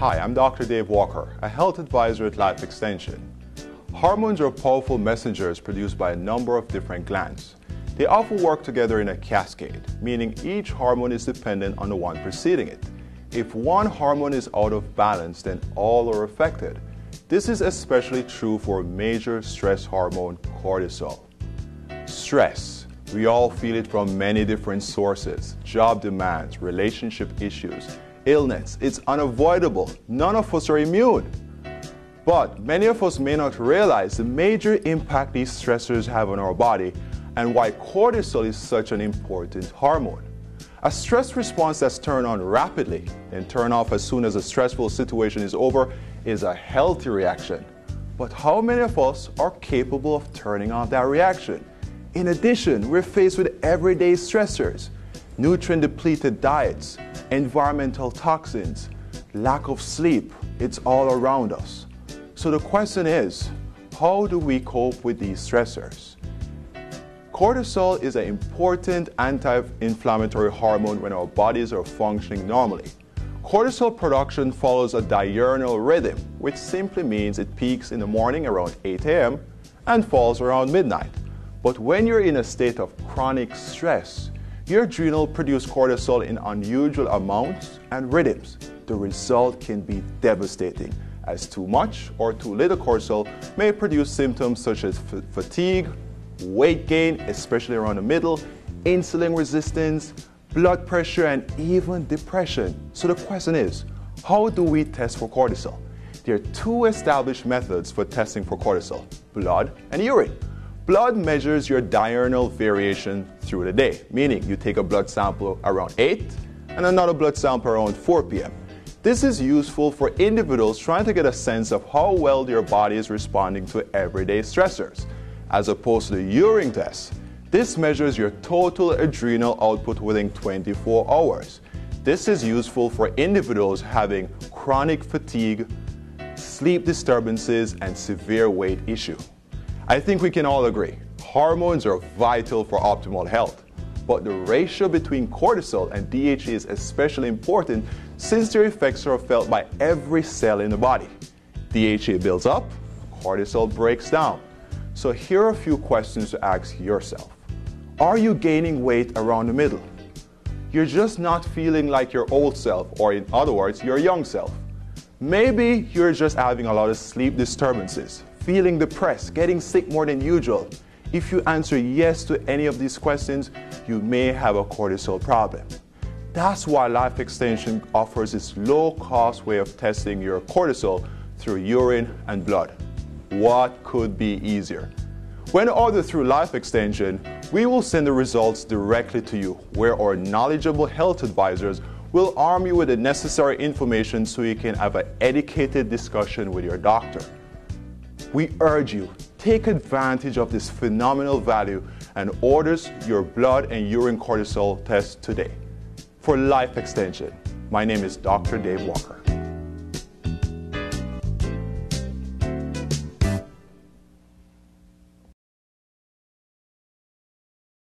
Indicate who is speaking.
Speaker 1: Hi, I'm Dr. Dave Walker, a health advisor at Life Extension. Hormones are powerful messengers produced by a number of different glands. They often work together in a cascade, meaning each hormone is dependent on the one preceding it. If one hormone is out of balance, then all are affected. This is especially true for major stress hormone, cortisol. Stress. We all feel it from many different sources: job demands, relationship issues, illness. It's unavoidable. None of us are immune. But many of us may not realize the major impact these stressors have on our body and why cortisol is such an important hormone. A stress response that's turned on rapidly and turned off as soon as a stressful situation is over is a healthy reaction. But how many of us are capable of turning off that reaction? In addition, we're faced with everyday stressors, nutrient-depleted diets, environmental toxins, lack of sleep. It's all around us. So the question is, how do we cope with these stressors? Cortisol is an important anti-inflammatory hormone when our bodies are functioning normally. Cortisol production follows a diurnal rhythm, which simply means it peaks in the morning around 8 a.m. and falls around midnight. But when you're in a state of chronic stress, your adrenal produce cortisol in unusual amounts and rhythms. The result can be devastating, as too much or too little cortisol may produce symptoms such as fatigue, weight gain, especially around the middle, insulin resistance, blood pressure, and even depression. So the question is, how do we test for cortisol? There are two established methods for testing for cortisol: blood and urine. Blood measures your diurnal variation through the day, meaning you take a blood sample around 8 and another blood sample around 4 p.m. This is useful for individuals trying to get a sense of how well their body is responding to everyday stressors. As opposed to the urine test, this measures your total adrenal output within 24 hours. This is useful for individuals having chronic fatigue, sleep disturbances, and severe weight issue. I think we can all agree, hormones are vital for optimal health, but the ratio between cortisol and DHA is especially important since their effects are felt by every cell in the body. DHA builds up, cortisol breaks down. So here are a few questions to ask yourself. Are you gaining weight around the middle? You're just not feeling like your old self, or in other words, your young self. Maybe you're just having a lot of sleep disturbances, feeling depressed, getting sick more than usual. If you answer yes to any of these questions, you may have a cortisol problem. That's why Life Extension offers this low-cost way of testing your cortisol through urine and blood. What could be easier? When ordered through Life Extension, we will send the results directly to you, where our knowledgeable health advisors will arm you with the necessary information so you can have an educated discussion with your doctor. We urge you, take advantage of this phenomenal value and order your blood and urine cortisol test today. For Life Extension, my name is Dr. Dave Walker.